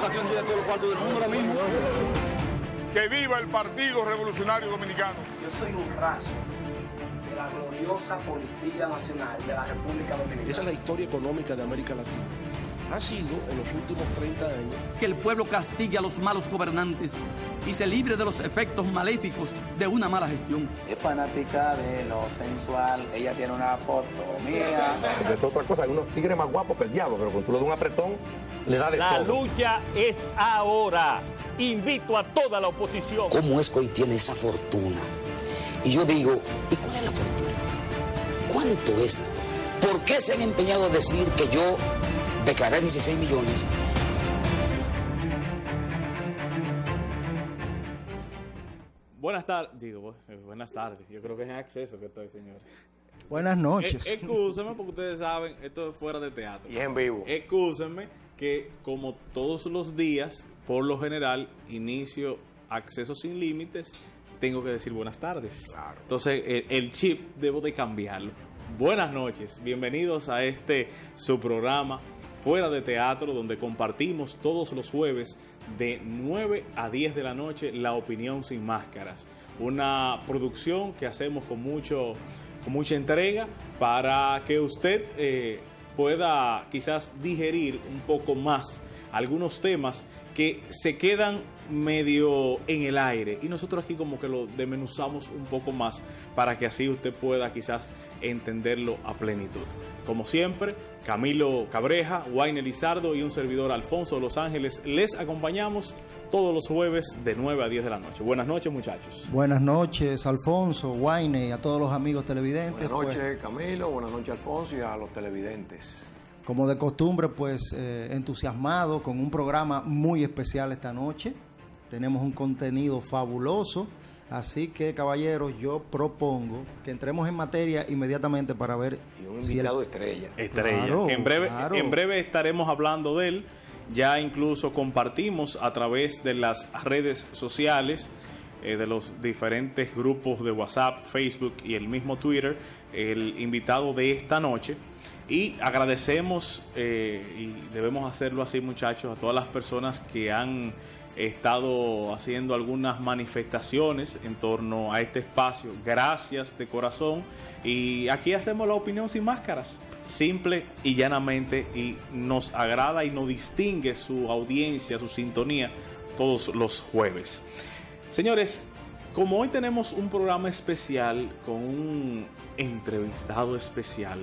educación tiene todos los cuartos del mundo ahora mismo. ¡Que viva el Partido Revolucionario Dominicano! Yo soy un raso de la gloriosa Policía Nacional de la República Dominicana. Esa es la historia económica de América Latina. Ha sido, en los últimos 30 años, que el pueblo castigue a los malos gobernantes y se libre de los efectos maléficos de una mala gestión. Es fanática de lo sensual, ella tiene una foto mía. Es otra cosa, hay unos tigres más guapos que el diablo, pero cuando tú le das un apretón, le da de todo. La lucha es ahora. Invito a toda la oposición. ¿Cómo es que hoy tiene esa fortuna? Y yo digo, ¿y cuál es la fortuna? ¿Cuánto es? ¿Por qué se han empeñado a decir que yo declaré 16 millones? Buenas tardes. Yo creo que es en acceso que estoy, señores. Buenas noches. Excúsenme, porque ustedes saben, esto es fuera de teatro. Y es en vivo. Excúsenme que, como todos los días, por lo general, inicio Acceso Sin Límites, tengo que decir buenas tardes. Claro. Entonces, el chip debo de cambiarlo. Buenas noches, bienvenidos a su programa Fuera de Teatro, donde compartimos todos los jueves de 9 a 10 de la noche La Opinión Sin Máscaras. Una producción que hacemos con mucha entrega para que usted pueda quizás digerir un poco más algunos temas que se quedan medio en el aire y nosotros aquí como que lo desmenuzamos un poco más para que así usted pueda quizás entenderlo a plenitud. Como siempre, Camilo Cabreja, Wayne Lizardo y un servidor Alfonso de Los Ángeles les acompañamos todos los jueves de 9 a 10 de la noche. Buenas noches, muchachos. Buenas noches, Alfonso, Wayne y a todos los amigos televidentes. Buenas noches, Camilo, buenas noches, Alfonso, y a los televidentes. Como de costumbre, pues entusiasmado con un programa muy especial esta noche. Tenemos un contenido fabuloso, así que, caballeros, yo propongo que entremos en materia inmediatamente para ver y un invitado estrella. Claro, que en breve estaremos hablando de él. Ya incluso compartimos a través de las redes sociales, de los diferentes grupos de WhatsApp, Facebook y el mismo Twitter, el invitado de esta noche. Y agradecemos, y debemos hacerlo así, muchachos, a todas las personas que han estado haciendo algunas manifestaciones en torno a este espacio. Gracias de corazón. Y aquí hacemos La Opinión Sin Máscaras, simple y llanamente, y nos agrada y nos distingue su audiencia, su sintonía todos los jueves. Señores, como hoy tenemos un programa especial con un entrevistado especial,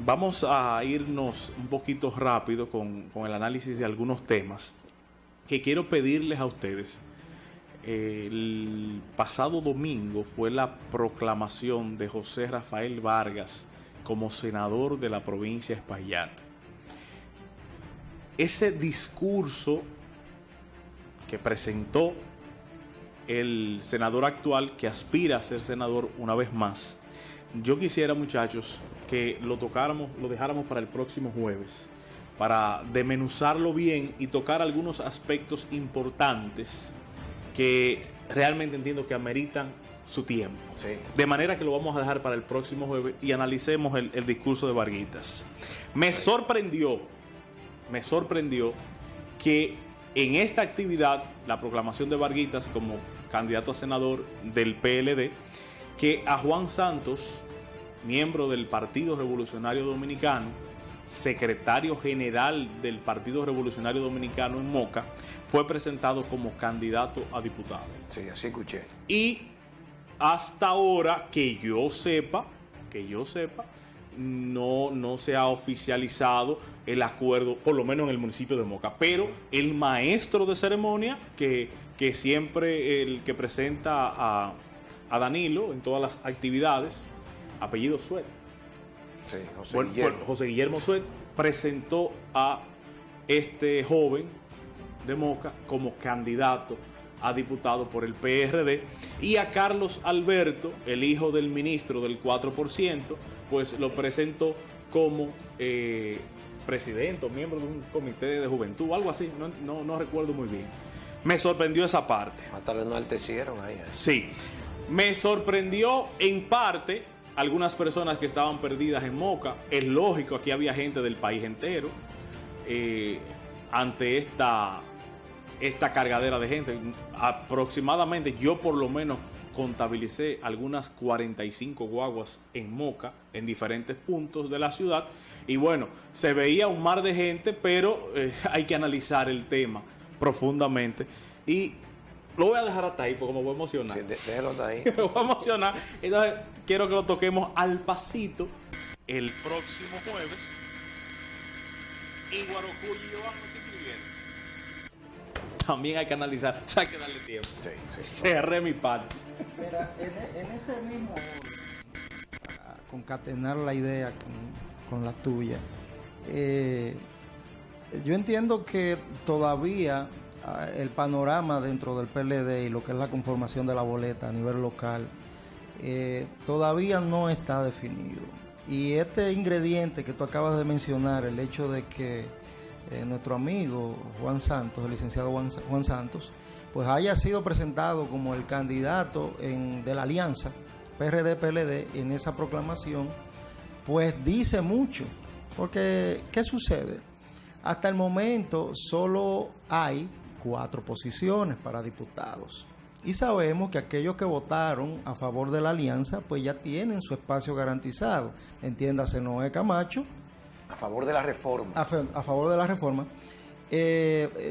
vamos a irnos un poquito rápido con el análisis de algunos temas que quiero pedirles a ustedes. El pasado domingo fue la proclamación de José Rafael Vargas como senador de la provincia de Espaillat. Ese discurso que presentó el senador actual, que aspira a ser senador una vez más, yo quisiera, muchachos, que lo dejáramos para el próximo jueves, para desmenuzarlo bien y tocar algunos aspectos importantes que realmente entiendo que ameritan su tiempo. Sí. De manera que lo vamos a dejar para el próximo jueves y analicemos el discurso de Varguitas. Me sorprendió que en esta actividad, la proclamación de Varguitas como candidato a senador del PLD, que a Juan Santos, miembro del Partido Revolucionario Dominicano, secretario general del Partido Revolucionario Dominicano en Moca, fue presentado como candidato a diputado. Sí, así escuché. Y hasta ahora, que yo sepa, no se ha oficializado el acuerdo, por lo menos en el municipio de Moca. Pero el maestro de ceremonia, que siempre el que presenta a Danilo en todas las actividades, apellido Suet. Sí, José Guillermo Suet presentó a este joven de Moca como candidato a diputado por el PRD, y a Carlos Alberto, el hijo del ministro del 4%, pues lo presentó como presidente o miembro de un comité de juventud, algo así, no recuerdo muy bien. Me sorprendió esa parte. Hasta lo enaltecieron ahí. Sí, me sorprendió en parte algunas personas que estaban perdidas en Moca. Es lógico, aquí había gente del país entero. ante esta cargadera de gente. Aproximadamente, yo por lo menos contabilicé algunas 45 guaguas en Moca, en diferentes puntos de la ciudad, y bueno, se veía un mar de gente, pero hay que analizar el tema profundamente, y lo voy a dejar hasta ahí porque me voy a emocionar. Sí, déjalo hasta ahí. Me voy a emocionar, entonces quiero que lo toquemos al pasito el próximo jueves. Y Guarocuya y Joan no se inscribieron. También hay que analizar, o sea, hay que darle tiempo. Sí. Cerré mi parte. Mira, en ese mismo orden, para concatenar la idea con la tuya, yo entiendo que todavía el panorama dentro del PLD y lo que es la conformación de la boleta a nivel local todavía no está definido. Y este ingrediente que tú acabas de mencionar, el hecho de que nuestro amigo Juan Santos, el licenciado Juan Santos, pues haya sido presentado como el candidato de la alianza PRD-PLD en esa proclamación, pues dice mucho. Porque, ¿qué sucede? Hasta el momento solo hay 4 posiciones para diputados. Y sabemos que aquellos que votaron a favor de la alianza, pues ya tienen su espacio garantizado. Entiéndase, Noé Camacho. A favor de la reforma. A favor de la reforma.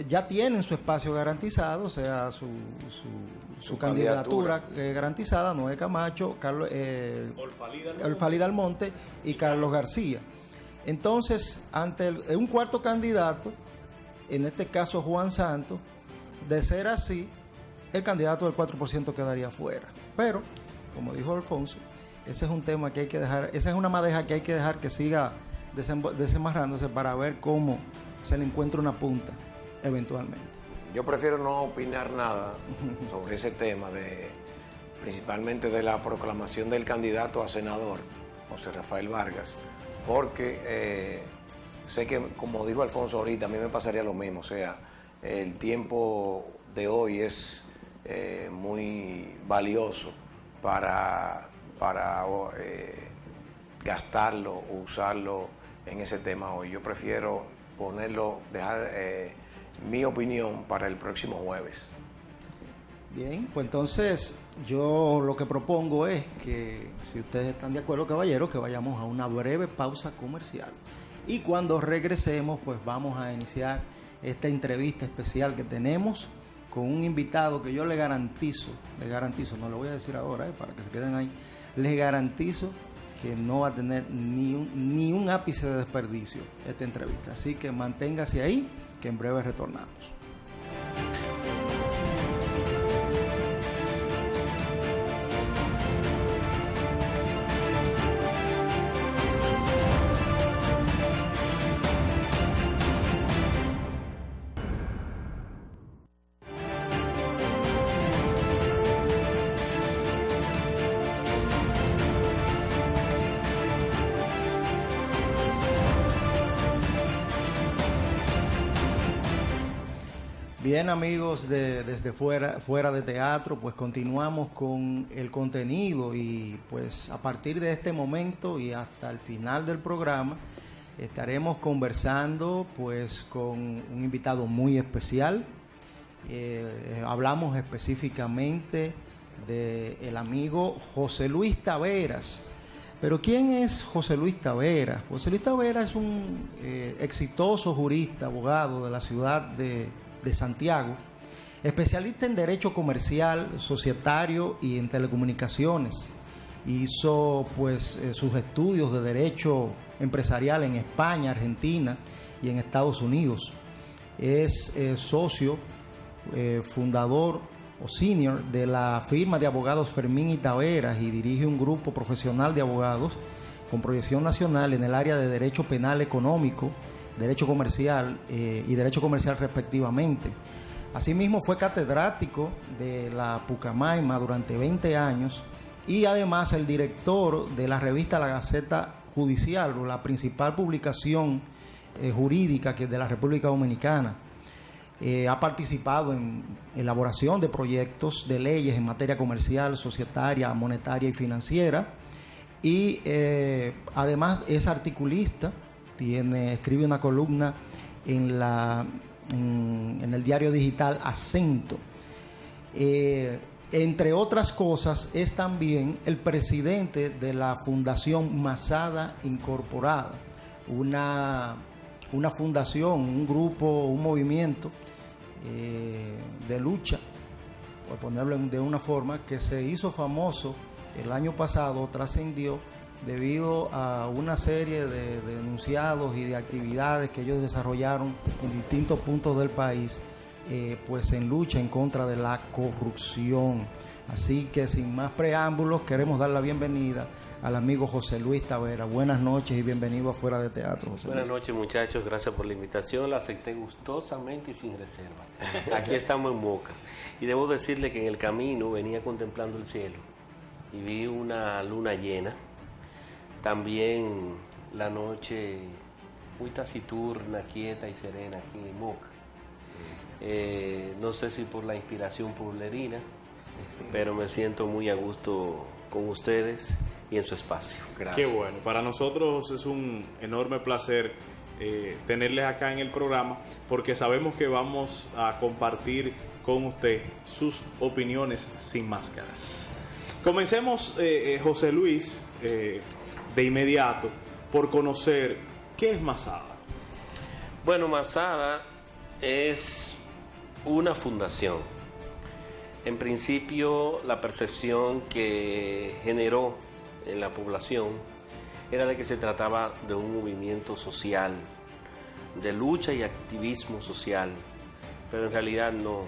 Ya tienen su espacio garantizado, o sea, su candidatura garantizada, Noé Camacho, Olfalí Dalmonte y Carlos García. Entonces, ante un cuarto candidato, en este caso Juan Santos, de ser así, el candidato del 4% quedaría fuera. Pero, como dijo Alfonso, ese es un tema que hay que dejar, esa es una madeja que hay que dejar que siga desenmarrándose para ver cómo se le encuentra una punta eventualmente. Yo prefiero no opinar nada sobre ese tema, principalmente de la proclamación del candidato a senador, José Rafael Vargas, porque sé que, como dijo Alfonso ahorita, a mí me pasaría lo mismo. O sea, el tiempo de hoy es muy valioso para gastarlo o usarlo en ese tema hoy. Yo prefiero dejar mi opinión para el próximo jueves. Bien, pues entonces yo lo que propongo es que, si ustedes están de acuerdo, caballeros, que vayamos a una breve pausa comercial. Y cuando regresemos, pues vamos a iniciar esta entrevista especial que tenemos con un invitado que yo le garantizo, no lo voy a decir ahora, para que se queden ahí, les garantizo que no va a tener ni un ápice de desperdicio esta entrevista. Así que manténgase ahí, que en breve retornamos. Bien, amigos desde fuera de teatro, pues continuamos con el contenido y pues a partir de este momento y hasta el final del programa estaremos conversando pues con un invitado muy especial. Hablamos específicamente del amigo José Luis Taveras. Pero ¿quién es José Luis Taveras? José Luis Taveras es un exitoso jurista, abogado de la ciudad de Santiago, especialista en Derecho Comercial, Societario y en Telecomunicaciones. Hizo pues sus estudios de Derecho Empresarial en España, Argentina y en Estados Unidos. Es socio, fundador o senior de la firma de abogados Fermín y Taveras y dirige un grupo profesional de abogados con proyección nacional en el área de Derecho Penal Económico, Derecho Comercial y Derecho Comercial respectivamente. Asimismo fue catedrático de la Pucamaima durante 20 años y además el director de la revista La Gaceta Judicial, o la principal publicación jurídica que es de la República Dominicana. Ha participado en elaboración de proyectos de leyes en materia comercial, societaria, monetaria y financiera y además es articulista. Escribe una columna en la en el diario digital Acento. Entre otras cosas, es también el presidente de la Fundación Masada Incorporada, una fundación, un grupo, un movimiento de lucha, por ponerlo de una forma, que se hizo famoso el año pasado, trascendió debido a una serie de enunciados y de actividades que ellos desarrollaron en distintos puntos del país, pues en lucha en contra de la corrupción. Así que sin más preámbulos, queremos dar la bienvenida al amigo José Luis Tavera. Buenas noches y bienvenido a Fuera de Teatro, José Luis. Buenas noches, muchachos, gracias por la invitación, la acepté gustosamente y sin reserva. Aquí estamos en Moca y debo decirle que en el camino venía contemplando el cielo y vi una luna llena, también la noche muy taciturna, quieta y serena aquí en Moca. No sé si por la inspiración pueblerina, pero me siento muy a gusto con ustedes y en su espacio. Gracias. Qué bueno. Para nosotros es un enorme placer tenerles acá en el programa, porque sabemos que vamos a compartir con usted sus opiniones sin máscaras. Comencemos, José Luis, de inmediato, por conocer qué es Masada. Bueno, Masada es una fundación. En principio, la percepción que generó en la población era de que se trataba de un movimiento social, de lucha y activismo social, pero en realidad no.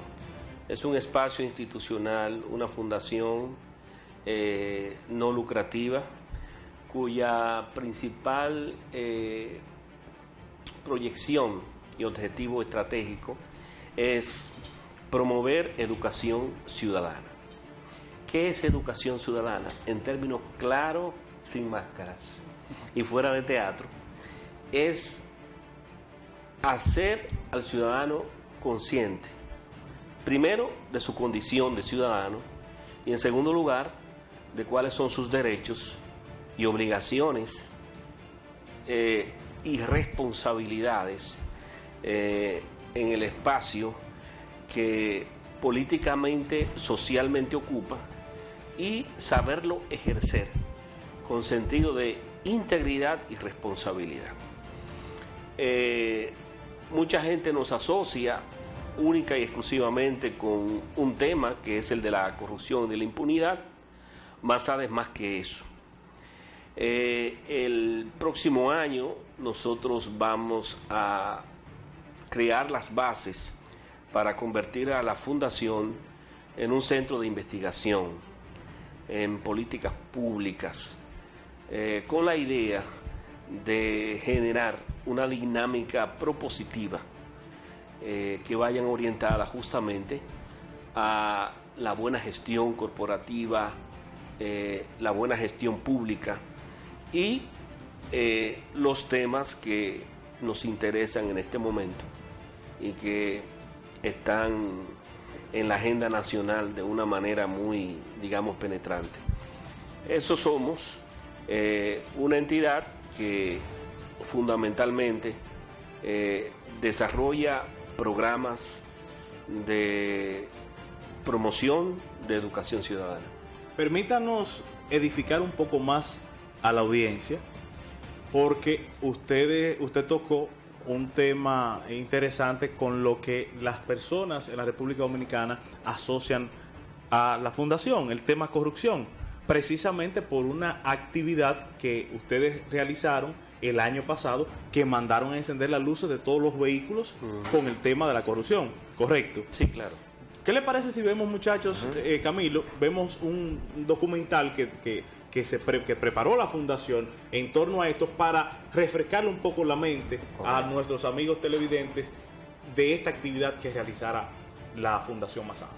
Es un espacio institucional, una fundación no lucrativa, cuya principal proyección y objetivo estratégico es promover educación ciudadana. ¿Qué es educación ciudadana? En términos claros, sin máscaras y fuera de teatro, es hacer al ciudadano consciente, primero, de su condición de ciudadano y en segundo lugar, de cuáles son sus derechos y obligaciones y responsabilidades en el espacio que políticamente, socialmente ocupa, y saberlo ejercer con sentido de integridad y responsabilidad. Mucha gente nos asocia única y exclusivamente con un tema que es el de la corrupción y de la impunidad. Masada es más que eso. El próximo año nosotros vamos a crear las bases para convertir a la fundación en un centro de investigación en políticas públicas, con la idea de generar una dinámica propositiva que vayan orientadas justamente a la buena gestión corporativa, la buena gestión pública y los temas que nos interesan en este momento y que están en la agenda nacional de una manera muy, digamos, penetrante. Eso somos una entidad que fundamentalmente desarrolla programas de promoción de educación ciudadana. Permítanos edificar un poco más a la audiencia, porque usted tocó un tema interesante con lo que las personas en la República Dominicana asocian a la fundación, el tema corrupción, precisamente por una actividad que ustedes realizaron el año pasado, que mandaron a encender las luces de todos los vehículos con el tema de la corrupción, ¿correcto? Sí, claro. ¿Qué le parece si vemos, muchachos, Camilo, vemos un documental que preparó la fundación en torno a esto para refrescarle un poco la mente a nuestros amigos televidentes de esta actividad que realizara la Fundación Masada?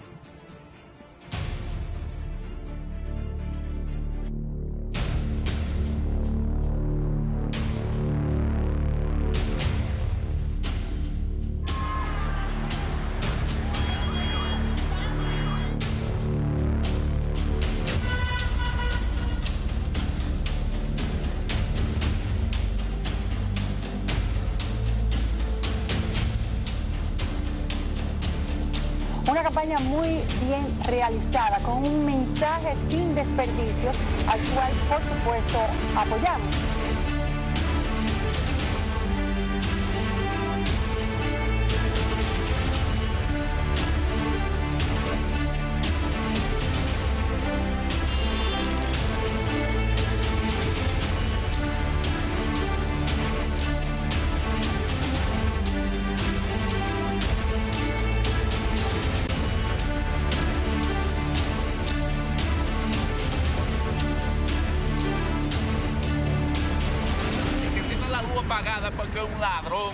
campaña muy bien realizada, con un mensaje sin desperdicios, al cual, por supuesto, apoyamos. Pagada porque es un ladrón.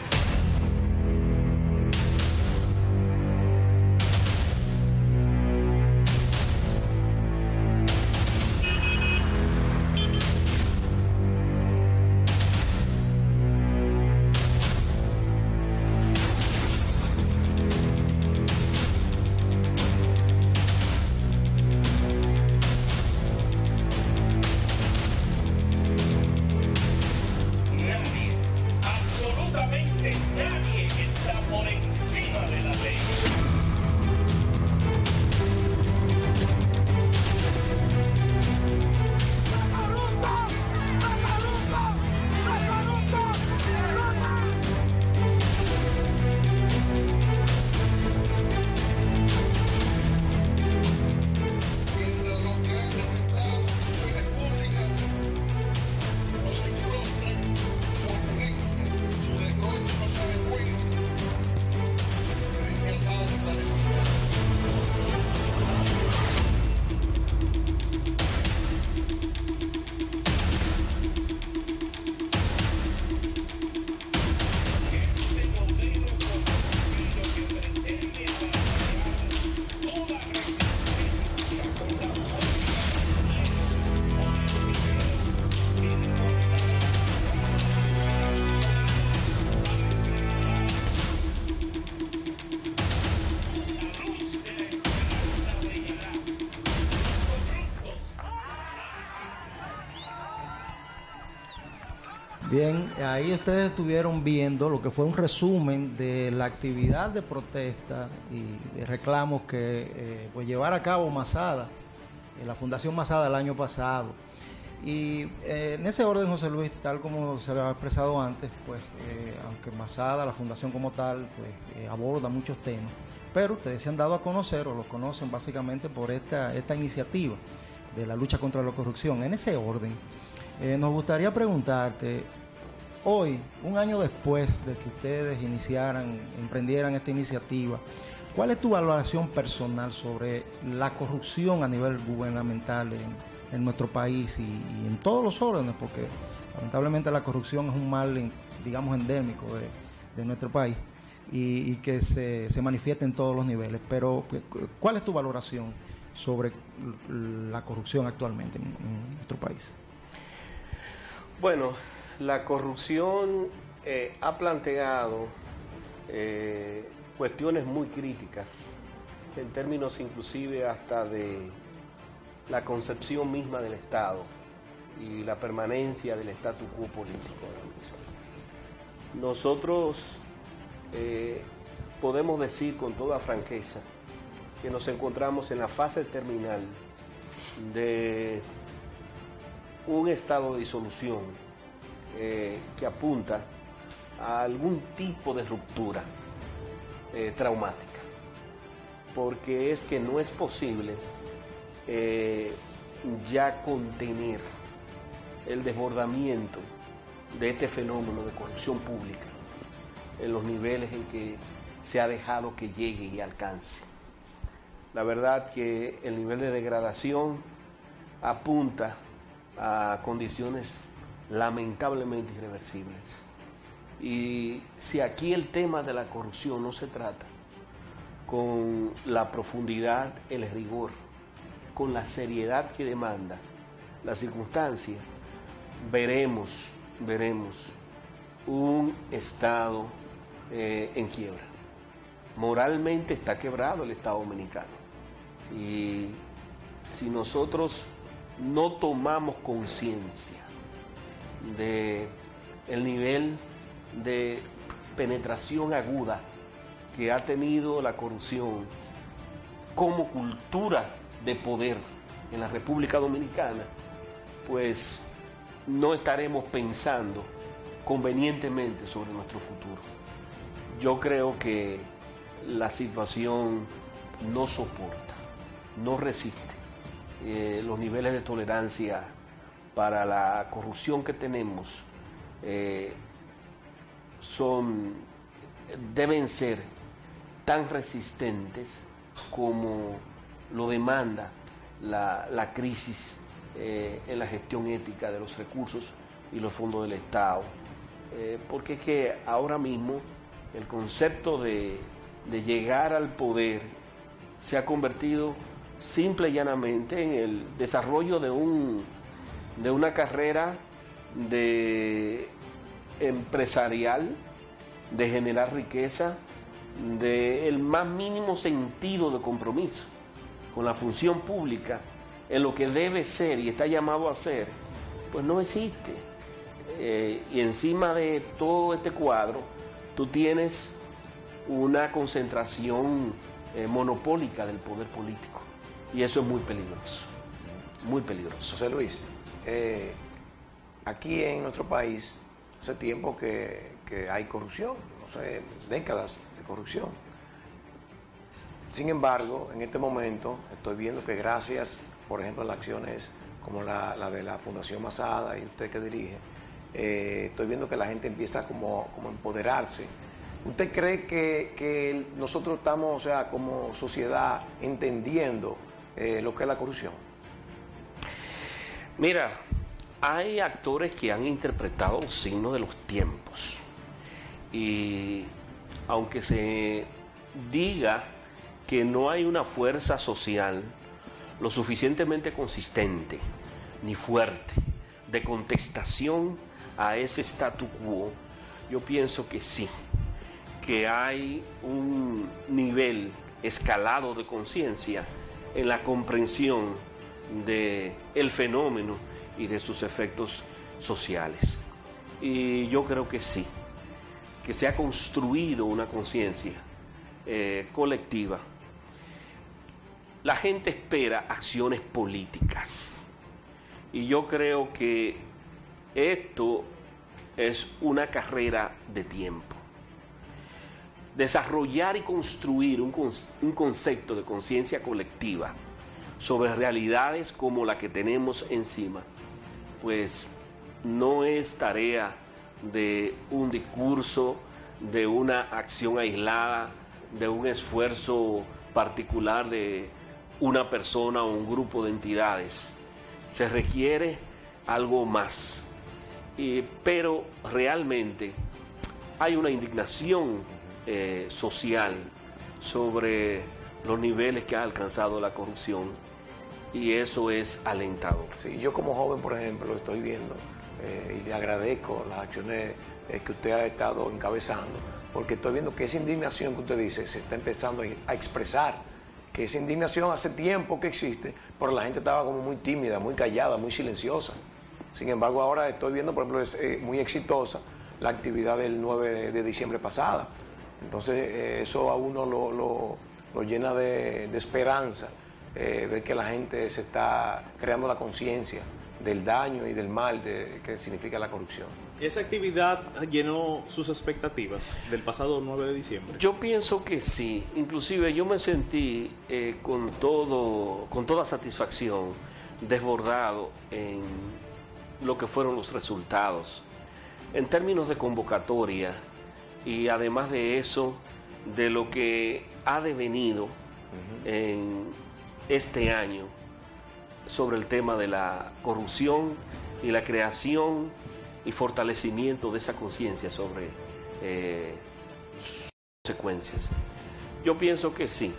Nadie está por encima de la ley. Bien, ahí ustedes estuvieron viendo lo que fue un resumen de la actividad de protesta y de reclamos que pues llevar a cabo Masada, la Fundación Masada el año pasado. Y en ese orden, José Luis, tal como se había expresado antes, pues aunque Masada, la fundación como tal, pues aborda muchos temas, pero ustedes se han dado a conocer o lo conocen básicamente por esta iniciativa de la lucha contra la corrupción. En ese orden, nos gustaría preguntarte, hoy, un año después de que ustedes emprendieran esta iniciativa, ¿cuál es tu valoración personal sobre la corrupción a nivel gubernamental en nuestro país y en todos los órdenes? Porque lamentablemente la corrupción es un mal, digamos, endémico de nuestro país y que se manifiesta en todos los niveles. Pero, ¿cuál es tu valoración sobre la corrupción actualmente en nuestro país? Bueno, la corrupción ha planteado cuestiones muy críticas, en términos inclusive hasta de la concepción misma del Estado y la permanencia del statu quo político de la nación. Nosotros podemos decir con toda franqueza que nos encontramos en la fase terminal de un estado de disolución que apunta a algún tipo de ruptura traumática, porque es que no es posible ya contener el desbordamiento de este fenómeno de corrupción pública en los niveles en que se ha dejado que llegue y alcance. La verdad que el nivel de degradación apunta a condiciones lamentablemente irreversibles. Y si aquí el tema de la corrupción no se trata con la profundidad, el rigor, con la seriedad que demanda la circunstancia, veremos un Estado en quiebra. Moralmente está quebrado el Estado dominicano. Y si nosotros no tomamos conciencia de el nivel de penetración aguda que ha tenido la corrupción como cultura de poder en la República Dominicana, pues no estaremos pensando convenientemente sobre nuestro futuro. Yo creo que la situación no soporta, no resiste los niveles de tolerancia para la corrupción que tenemos. Deben ser tan resistentes como lo demanda la crisis en la gestión ética de los recursos y los fondos del Estado. Porque es que ahora mismo el concepto de llegar al poder se ha convertido simple y llanamente en el desarrollo de una carrera empresarial, de generar riqueza, del más mínimo sentido de compromiso con la función pública, en lo que debe ser y está llamado a ser, pues no existe. Y encima de todo este cuadro, tú tienes una concentración monopólica del poder político. Y eso es muy peligroso, muy peligroso. José Luis, aquí en nuestro país hace tiempo que hay corrupción, no sé, décadas de corrupción. Sin embargo, en este momento estoy viendo que gracias, por ejemplo, a las acciones como la de la Fundación Masada y usted que dirige, estoy viendo que la gente empieza como a empoderarse. ¿Usted cree que nosotros estamos, o sea, como sociedad, entendiendo lo que es la corrupción? Mira, hay actores que han interpretado los signos de los tiempos. Y aunque se diga que no hay una fuerza social lo suficientemente consistente ni fuerte de contestación a ese statu quo, yo pienso que sí, que hay un nivel escalado de conciencia en la comprensión del fenómeno y de sus efectos sociales. Y yo creo que sí, que se ha construido una conciencia colectiva. La gente espera acciones políticas y yo creo que esto es una carrera de tiempo. Desarrollar y construir un concepto de conciencia colectiva sobre realidades como la que tenemos encima, pues no es tarea de un discurso, de una acción aislada, de un esfuerzo particular de una persona o un grupo de entidades. Se requiere algo más. Pero realmente hay una indignación social sobre los niveles que ha alcanzado la corrupción y eso es alentador. Sí, yo como joven, por ejemplo, lo estoy viendo y le agradezco las acciones que usted ha estado encabezando, porque estoy viendo que esa indignación que usted dice se está empezando a expresar, que esa indignación hace tiempo que existe, pero la gente estaba como muy tímida, muy callada, muy silenciosa. Sin embargo, ahora estoy viendo, por ejemplo, es muy exitosa la actividad del 9 de diciembre pasada. Entonces, eso a uno lo llena de esperanza, ver que la gente se está creando la conciencia del daño y del mal que significa la corrupción. ¿Esa actividad llenó sus expectativas del pasado 9 de diciembre? Yo pienso que sí. Inclusive yo me sentí con toda satisfacción desbordado en lo que fueron los resultados en términos de convocatoria y además de eso, de lo que ha devenido en este año sobre el tema de la corrupción y la creación y fortalecimiento de esa conciencia sobre sus consecuencias. Yo pienso que sí.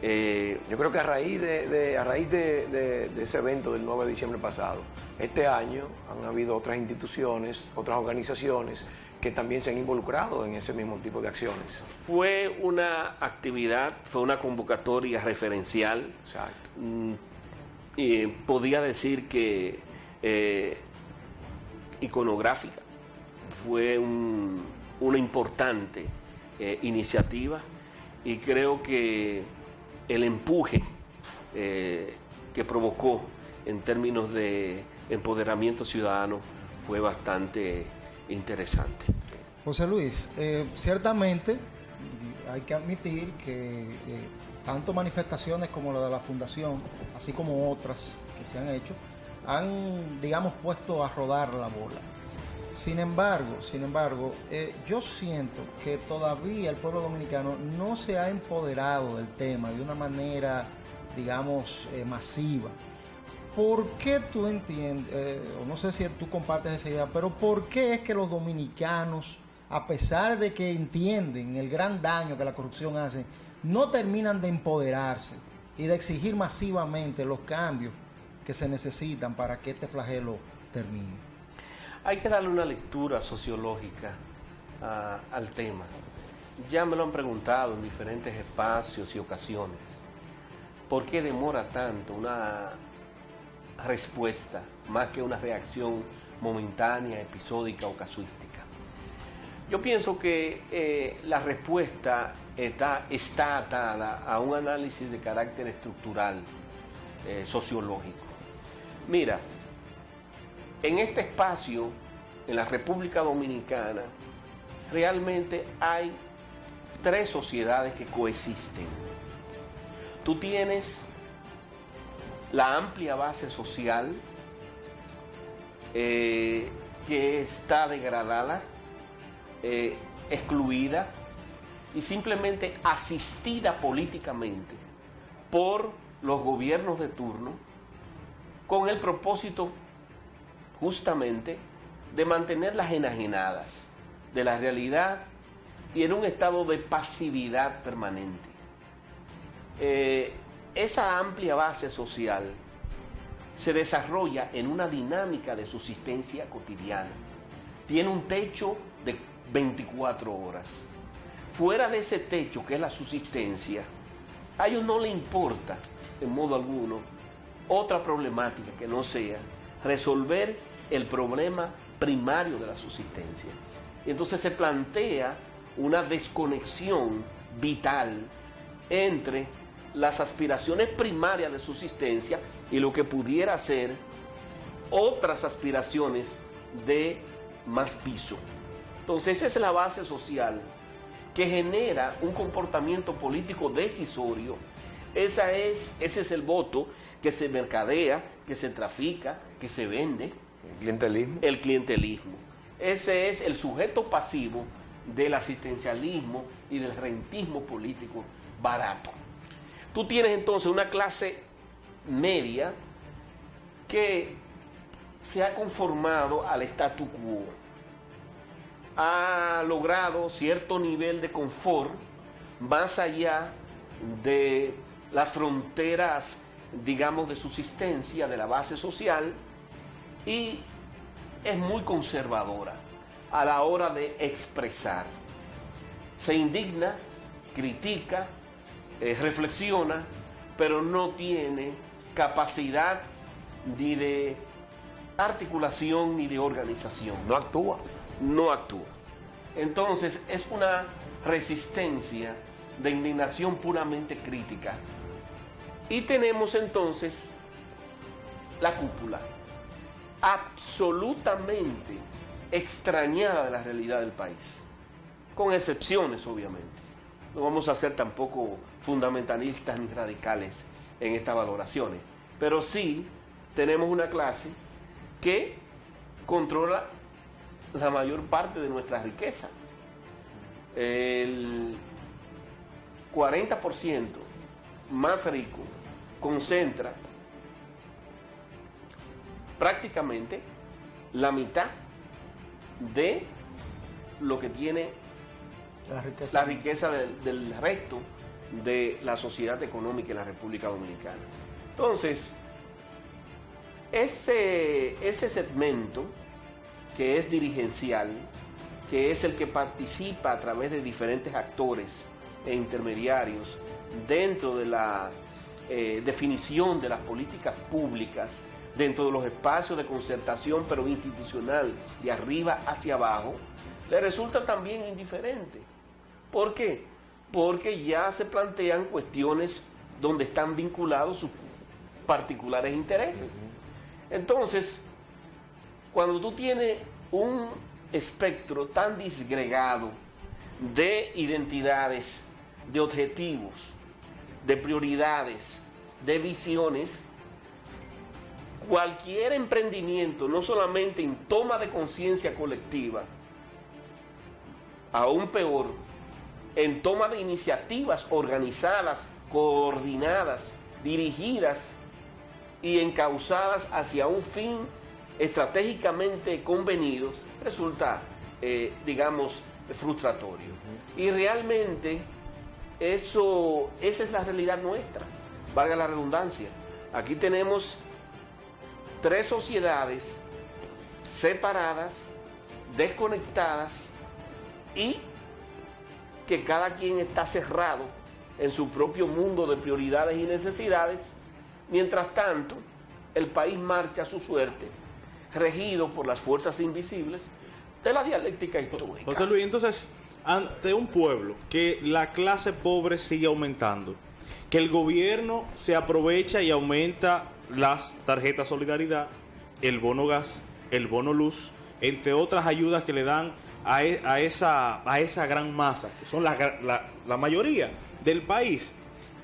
Yo creo que a raíz de ese evento del 9 de diciembre pasado, este año han habido otras instituciones, otras organizaciones que también se han involucrado en ese mismo tipo de acciones. Fue una actividad, fue una convocatoria referencial. Exacto. Y podía decir que iconográfica. Fue una importante iniciativa y creo que el empuje que provocó en términos de empoderamiento ciudadano fue bastante interesante. José Luis, ciertamente hay que admitir que tanto manifestaciones como la de la Fundación, así como otras que se han hecho, han, digamos, puesto a rodar la bola. Sin embargo, yo siento que todavía el pueblo dominicano no se ha empoderado del tema de una manera, digamos, masiva. ¿Por qué tú entiendes, o no sé si tú compartes esa idea, pero por qué es que los dominicanos, a pesar de que entienden el gran daño que la corrupción hace, no terminan de empoderarse y de exigir masivamente los cambios que se necesitan para que este flagelo termine? Hay que darle una lectura sociológica al tema. Ya me lo han preguntado en diferentes espacios y ocasiones. ¿Por qué demora tanto una respuesta más que una reacción momentánea, episódica o casuística? Yo pienso que la respuesta está atada a un análisis de carácter estructural, sociológico. Mira, en este espacio, en la República Dominicana, realmente hay 3 sociedades que coexisten. Tú tienes la amplia base social que está degradada, excluida y simplemente asistida políticamente por los gobiernos de turno con el propósito justamente de mantenerlas enajenadas de la realidad y en un estado de pasividad permanente. Esa amplia base social se desarrolla en una dinámica de subsistencia cotidiana. Tiene un techo de 24 horas. Fuera de ese techo, que es la subsistencia, a ellos no le importa, en modo alguno, otra problemática que no sea resolver el problema primario de la subsistencia. Y entonces se plantea una desconexión vital entre las aspiraciones primarias de subsistencia y lo que pudiera ser otras aspiraciones de más piso. Entonces esa es la base social que genera un comportamiento político decisorio. Ese es el voto que se mercadea, que se trafica, que se vende. ¿El clientelismo? El clientelismo. Ese es el sujeto pasivo del asistencialismo y del rentismo político barato. Tú tienes entonces una clase media que se ha conformado al statu quo, ha logrado cierto nivel de confort más allá de las fronteras, digamos, de subsistencia de la base social, y es muy conservadora a la hora de expresar. Se indigna, critica, reflexiona, pero no tiene capacidad ni de articulación ni de organización. No actúa. No actúa. Entonces es una resistencia de indignación puramente crítica. Y tenemos entonces la cúpula, absolutamente extrañada de la realidad del país, con excepciones obviamente. No vamos a ser tampoco fundamentalistas ni radicales en estas valoraciones, pero sí tenemos una clase que controla la mayor parte de nuestra riqueza. El 40% más rico concentra prácticamente la mitad de lo que tiene la riqueza del resto de la sociedad económica en la República Dominicana. Entonces, ese segmento que es dirigencial, que es el que participa a través de diferentes actores e intermediarios dentro de la definición de las políticas públicas, dentro de los espacios de concertación, pero institucional, de arriba hacia abajo, le resulta también indiferente. ¿Por qué? Porque ya se plantean cuestiones donde están vinculados sus particulares intereses. Entonces, cuando tú tienes un espectro tan disgregado de identidades, de objetivos, de prioridades, de visiones, cualquier emprendimiento, no solamente en toma de conciencia colectiva, aún peor, en toma de iniciativas organizadas, coordinadas, dirigidas y encauzadas hacia un fin estratégicamente convenido, resulta, digamos, frustratorio. Y realmente esa es la realidad nuestra, valga la redundancia. Aquí tenemos 3 sociedades separadas, desconectadas y que cada quien está cerrado en su propio mundo de prioridades y necesidades. Mientras tanto, el país marcha a su suerte, regido por las fuerzas invisibles de la dialéctica histórica. José Luis, entonces, ante un pueblo que la clase pobre sigue aumentando, que el gobierno se aprovecha y aumenta las tarjetas Solidaridad, el bono gas, el bono luz, entre otras ayudas que le dan a esa gran masa, que son la mayoría del país,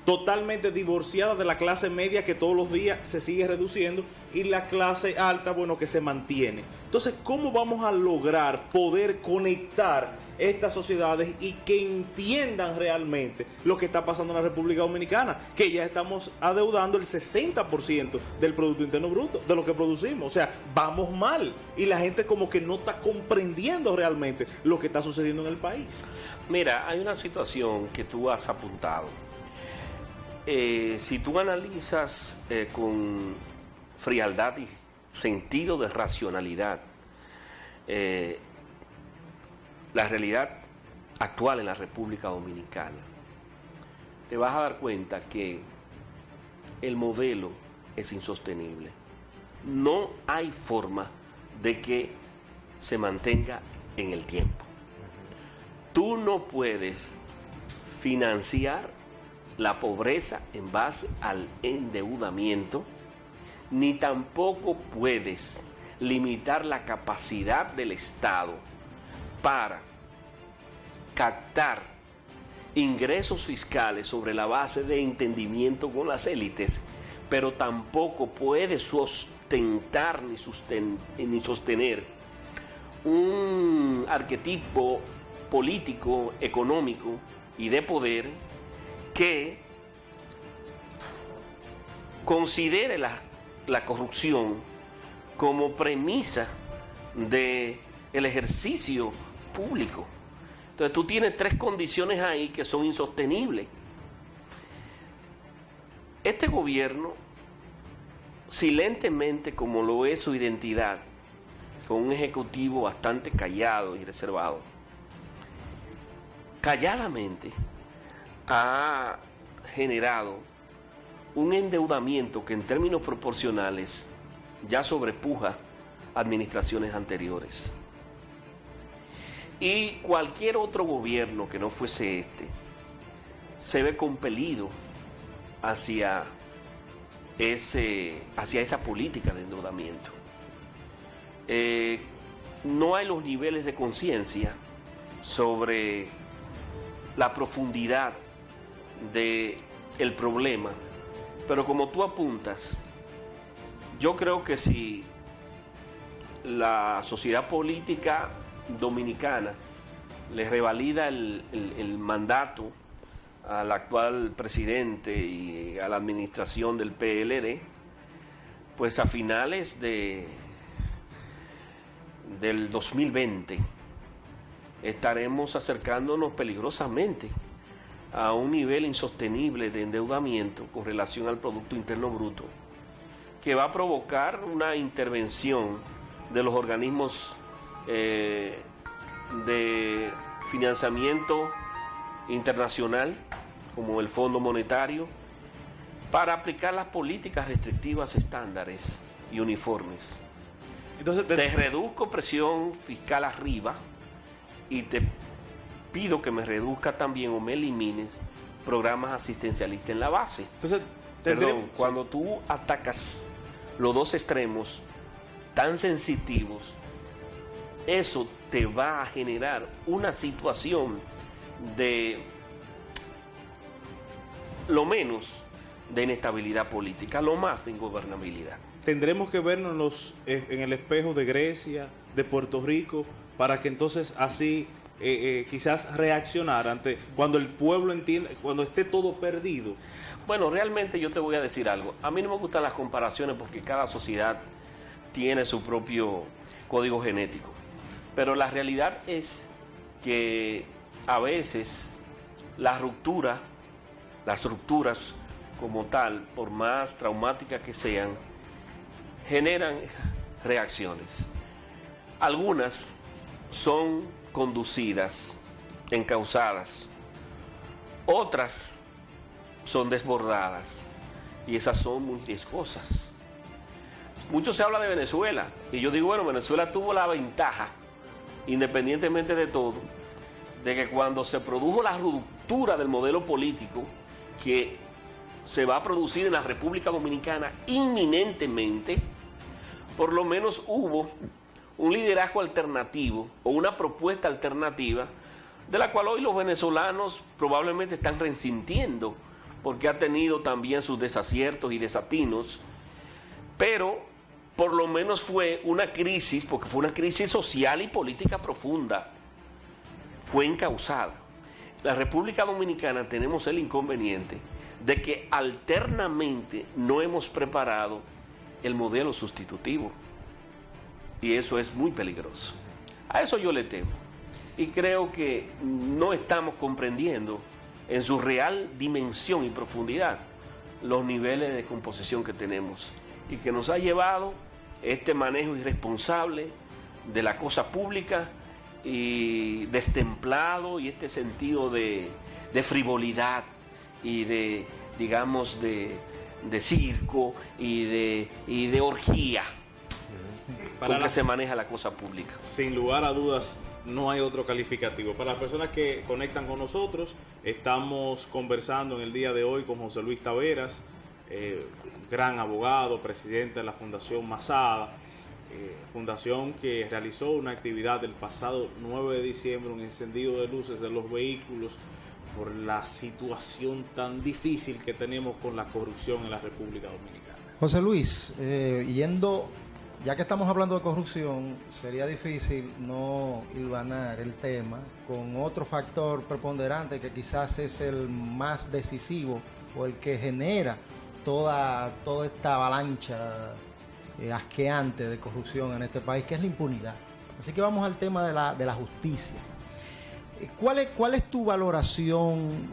totalmente divorciada de la clase media, que todos los días se sigue reduciendo, y la clase alta, bueno, que se mantiene. Entonces, ¿cómo vamos a lograr poder conectar estas sociedades y que entiendan realmente lo que está pasando en la República Dominicana? Que ya estamos adeudando el 60% del Producto Interno Bruto, de lo que producimos. O sea, vamos mal. Y la gente como que no está comprendiendo realmente lo que está sucediendo en el país. Mira, hay una situación que tú has apuntado. Si tú analizas con frialdad y sentido de racionalidad la realidad actual en la República Dominicana, te vas a dar cuenta que el modelo es insostenible. No hay forma de que se mantenga en el tiempo. Tú no puedes financiar la pobreza en base al endeudamiento, ni tampoco puedes limitar la capacidad del Estado para captar ingresos fiscales sobre la base de entendimiento con las élites, pero tampoco puedes sustentar ni sostener un arquetipo político, económico y de poder que considere la corrupción como premisa del ejercicio público. Entonces tú tienes 3 condiciones ahí que son insostenibles. Este gobierno, silentemente como lo es su identidad, con un ejecutivo bastante callado y reservado, calladamente ha generado un endeudamiento que en términos proporcionales ya sobrepuja administraciones anteriores. Y cualquier otro gobierno que no fuese este se ve compelido hacia esa política de endeudamiento. No hay los niveles de conciencia sobre la profundidad del problema, pero como tú apuntas, yo creo que si la sociedad política dominicana le revalida el mandato al actual presidente y a la administración del PLD, pues a finales del 2020 estaremos acercándonos peligrosamente a un nivel insostenible de endeudamiento con relación al Producto Interno Bruto, que va a provocar una intervención de los organismos de financiamiento internacional, como el Fondo Monetario, para aplicar las políticas restrictivas estándares y uniformes. Entonces, te reduzco presión fiscal arriba y te pido que me reduzca también o me elimines programas asistencialistas en la base. Entonces, perdón, cuando tú atacas los dos extremos tan sensitivos, eso te va a generar una situación de, lo menos, de inestabilidad política, lo más de ingobernabilidad. Tendremos que vernos en el espejo de Grecia, de Puerto Rico, para que entonces así quizás reaccionar ante cuando el pueblo entienda, cuando esté todo perdido. Bueno, realmente yo te voy a decir algo. A mí no me gustan las comparaciones porque cada sociedad tiene su propio código genético. Pero la realidad es que a veces las rupturas como tal, por más traumáticas que sean, generan reacciones. Algunas son conducidas, encausadas, otras son desbordadas y esas son muy riesgosas. Mucho se habla de Venezuela y yo digo, bueno, Venezuela tuvo la ventaja, independientemente de todo, de que cuando se produjo la ruptura del modelo político que se va a producir en la República Dominicana inminentemente, por lo menos hubo un liderazgo alternativo o una propuesta alternativa de la cual hoy los venezolanos probablemente están resintiendo porque ha tenido también sus desaciertos y desatinos, pero por lo menos fue una crisis, porque fue una crisis social y política profunda, fue encausada. La República Dominicana tenemos el inconveniente de que alternamente no hemos preparado el modelo sustitutivo. Y eso es muy peligroso. A eso yo le temo. Y creo que no estamos comprendiendo en su real dimensión y profundidad los niveles de composición que tenemos. Y que nos ha llevado este manejo irresponsable de la cosa pública y destemplado y este sentido de frivolidad y de, digamos, de circo y de orgía con que se maneja la cosa pública. Sin lugar a dudas, no hay otro calificativo. Para las personas que conectan con nosotros, estamos conversando en el día de hoy con José Luis Taveras, gran abogado, presidente de la Fundación Masada, fundación que realizó una actividad el pasado 9 de diciembre, un encendido de luces de los vehículos por la situación tan difícil que tenemos con la corrupción en la República Dominicana. José Luis, ya que estamos hablando de corrupción, sería difícil no hilvanar el tema con otro factor preponderante que quizás es el más decisivo o el que genera toda esta avalancha asqueante de corrupción en este país, que es la impunidad. Así que vamos al tema de la justicia. ¿Cuál es tu valoración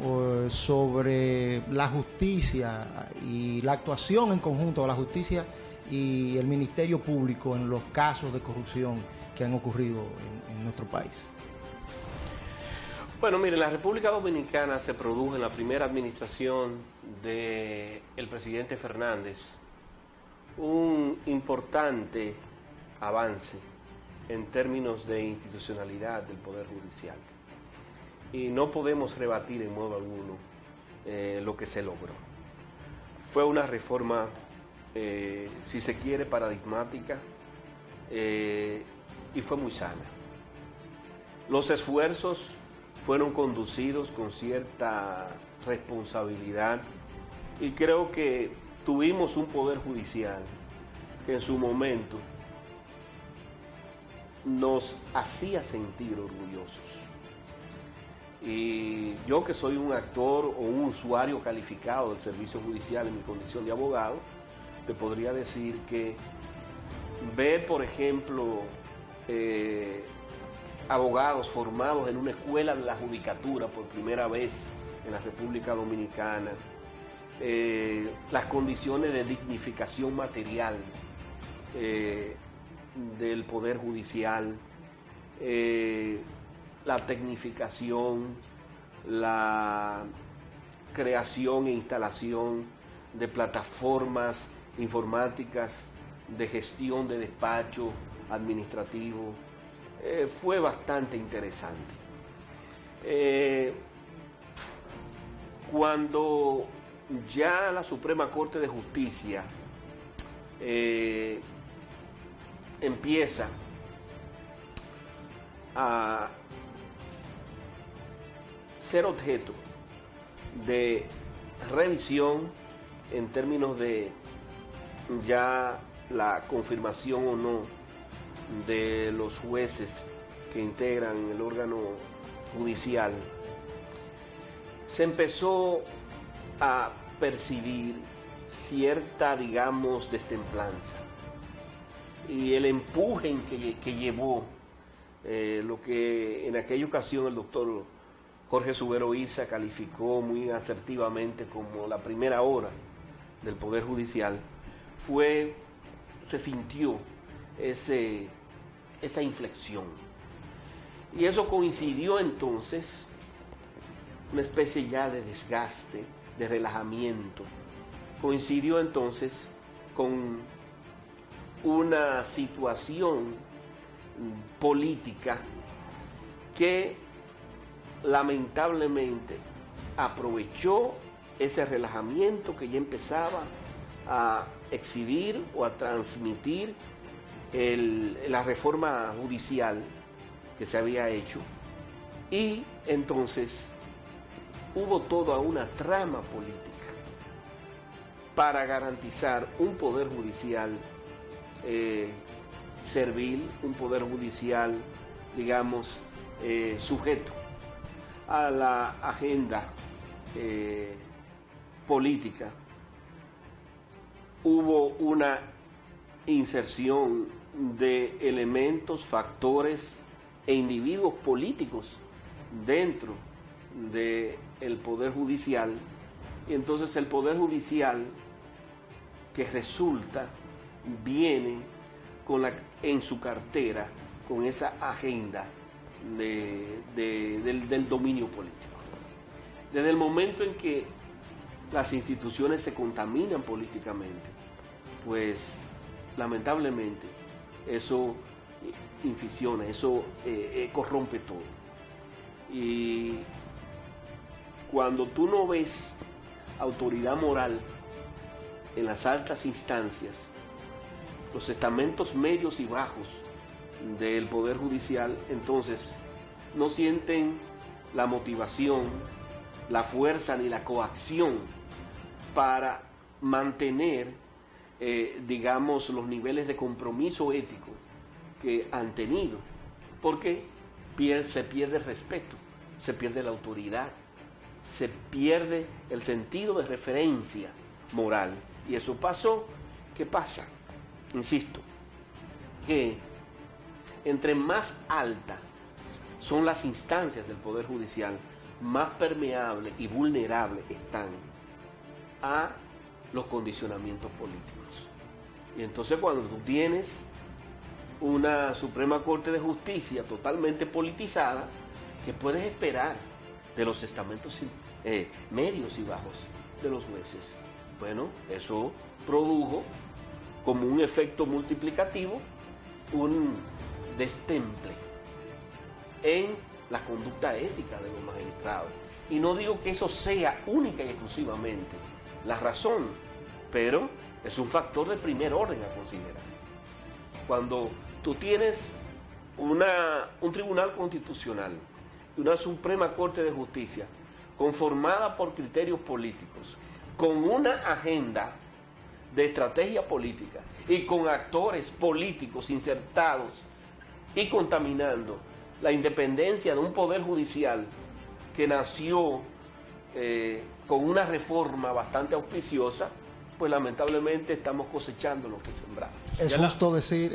sobre la justicia y la actuación en conjunto de la justicia y el Ministerio Público en los casos de corrupción que han ocurrido en nuestro país? Bueno, mire, en la República Dominicana se produjo en la primera administración del presidente Fernández un importante avance en términos de institucionalidad del Poder Judicial. Y no podemos rebatir en modo alguno lo que se logró. Fue una reforma, si se quiere, paradigmática y fue muy sana. Los esfuerzos fueron conducidos con cierta responsabilidad y creo que tuvimos un poder judicial que en su momento nos hacía sentir orgullosos. Y yo, que soy un actor o un usuario calificado del servicio judicial en mi condición de abogado, te podría decir que ver, por ejemplo, abogados formados en una escuela de la judicatura por primera vez en la República Dominicana, las condiciones de dignificación material del Poder Judicial, la tecnificación, la creación e instalación de plataformas informáticas de gestión de despacho administrativo, fue bastante interesante. cuando ya la Suprema Corte de Justicia empieza a ser objeto de revisión en términos de ya la confirmación o no de los jueces que integran el órgano judicial, se empezó a percibir cierta, digamos, destemplanza. Y el empuje que llevó lo que en aquella ocasión el doctor Jorge Subero Isa calificó muy asertivamente como la primera hora del Poder Judicial, se sintió esa inflexión. Y eso coincidió entonces, una especie ya de desgaste, de relajamiento, coincidió entonces con una situación política que lamentablemente aprovechó ese relajamiento que ya empezaba a exhibir o a transmitir la reforma judicial que se había hecho, y entonces hubo toda una trama política para garantizar un poder judicial servil, un poder judicial, digamos, sujeto a la agenda política. Hubo una inserción de elementos, factores e individuos políticos dentro del Poder Judicial, y entonces el Poder Judicial que resulta viene en su cartera con esa agenda del dominio político. Desde el momento en que las instituciones se contaminan políticamente, pues lamentablemente eso inficiona, eso corrompe todo. Y cuando tú no ves autoridad moral en las altas instancias, los estamentos medios y bajos del Poder Judicial, entonces no sienten la motivación, la fuerza ni la coacción para mantener, digamos, los niveles de compromiso ético que han tenido, porque se pierde el respeto, se pierde la autoridad, se pierde el sentido de referencia moral. Y eso pasó. ¿Qué pasa? Insisto, que entre más altas son las instancias del Poder Judicial, más permeables y vulnerables están a los condicionamientos políticos. Y entonces cuando tú tienes una Suprema Corte de Justicia totalmente politizada, ¿qué puedes esperar de los estamentos medios y bajos de los jueces? Bueno, eso produjo como un efecto multiplicativo un destemple en la conducta ética de los magistrados. Y no digo que eso sea única y exclusivamente la razón, pero es un factor de primer orden a considerar. Cuando tú tienes un tribunal constitucional y una Suprema Corte de Justicia conformada por criterios políticos, con una agenda de estrategia política y con actores políticos insertados y contaminando la independencia de un poder judicial que nació con una reforma bastante auspiciosa, pues lamentablemente estamos cosechando lo que sembramos. Es justo decir,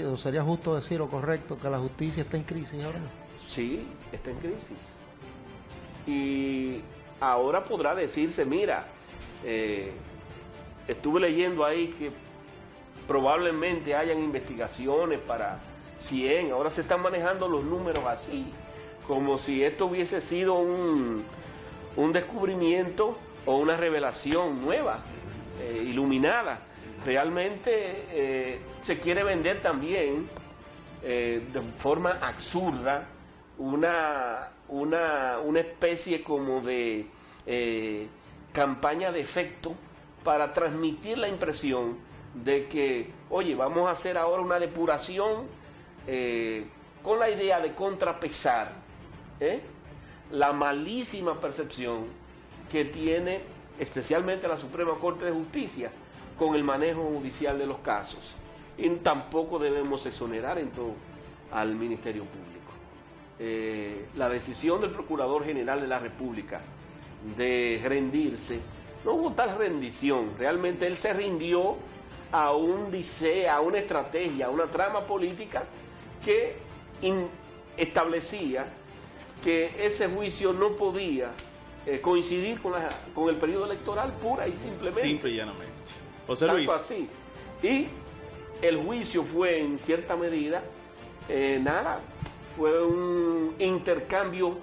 o sería justo decir o correcto que la justicia está en crisis ahora. Sí, está en crisis. Y ahora podrá decirse, mira, estuve leyendo ahí que probablemente hayan investigaciones para 100, ahora se están manejando los números así, como si esto hubiese sido un descubrimiento o una revelación nueva, iluminada. Realmente se quiere vender también de forma absurda una especie como de campaña de efecto para transmitir la impresión de que, oye, vamos a hacer ahora una depuración con la idea de contrapesar la malísima percepción que tiene especialmente la Suprema Corte de Justicia con el manejo judicial de los casos. Y tampoco debemos exonerar en todo al Ministerio Público. La decisión del Procurador General de la República de rendirse, no hubo tal rendición, realmente él se rindió a un diseño, a una estrategia, a una trama política que establecía que ese juicio no podía coincidir con el periodo electoral pura y simplemente. Simple y llanamente. José Luis. Tanto así. Y el juicio fue en cierta medida, fue un intercambio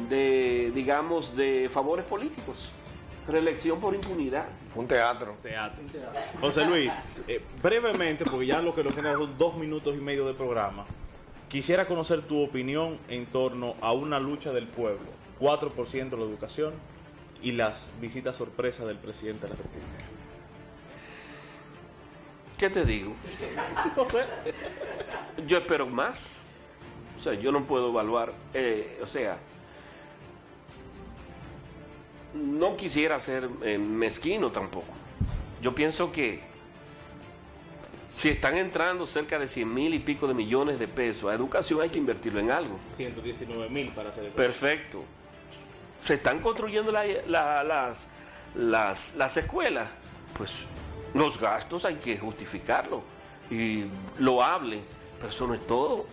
de, digamos, de favores políticos. Reelección por impunidad. Fue un teatro. José Luis, brevemente, porque ya lo que nos quedan son 2 minutos y medio de programa, quisiera conocer tu opinión en torno a una lucha del pueblo, 4% de la educación y las visitas sorpresa del presidente de la República. ¿Qué te digo? No sé. Yo espero más. O sea, yo no puedo evaluar. No quisiera ser mezquino tampoco. Yo pienso que si están entrando cerca de 100.000 y pico de millones de pesos a educación, hay que invertirlo en algo. 119.000 para hacer eso. Perfecto. Se están construyendo las escuelas. Pues los gastos hay que justificarlo. Y loable, pero eso no es todo.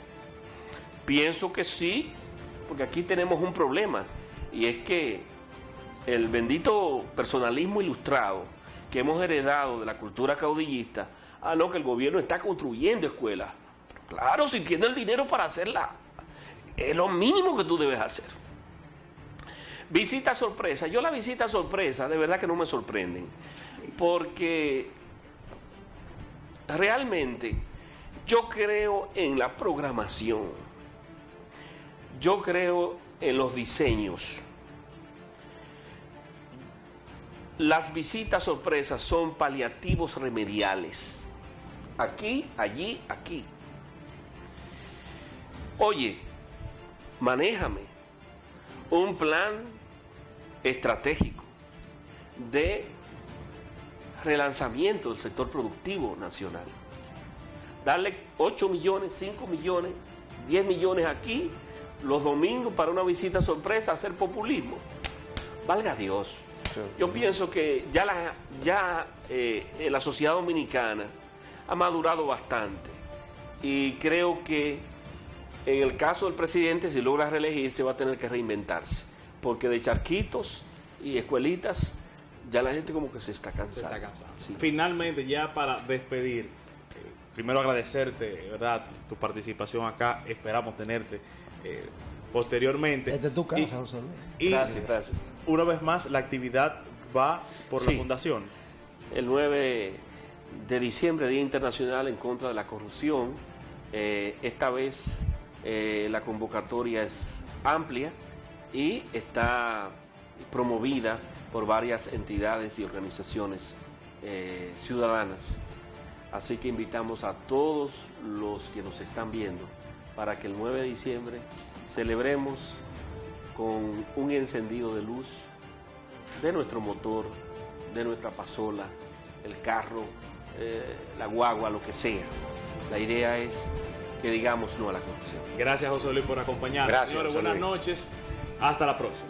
Pienso que sí, porque aquí tenemos un problema. Y es que el bendito personalismo ilustrado que hemos heredado de la cultura caudillista, no, que el gobierno está construyendo escuelas. Claro, si tiene el dinero para hacerla, es lo mínimo que tú debes hacer. Visita sorpresa. Yo la visita sorpresa, de verdad que no me sorprenden, porque realmente yo creo en la programación, yo creo en los diseños. Las visitas sorpresas son paliativos remediales. Aquí, allí, aquí. Oye, manéjame un plan estratégico de relanzamiento del sector productivo nacional. Darle 8 millones, 5 millones, 10 millones aquí, los domingos para una visita sorpresa, hacer populismo. Valga Dios. Yo pienso que ya la sociedad dominicana ha madurado bastante y creo que en el caso del presidente, si logra reelegirse, va a tener que reinventarse, porque de charquitos y escuelitas ya la gente como que se está cansando. Sí. Finalmente, ya para despedir, primero agradecerte, ¿verdad?, tu participación acá. Esperamos tenerte posteriormente. Esta es tu casa, José Luis. Gracias. Una vez más, la actividad va por la fundación. El 9 de diciembre, Día Internacional en contra de la corrupción. Esta vez la convocatoria es amplia y está promovida por varias entidades y organizaciones ciudadanas. Así que invitamos a todos los que nos están viendo para que el 9 de diciembre celebremos con un encendido de luz de nuestro motor, de nuestra pasola, el carro, la guagua, lo que sea. La idea es que digamos no a la corrupción. Gracias, José Luis, por acompañarnos. Gracias, señores, buenas noches. Hasta la próxima.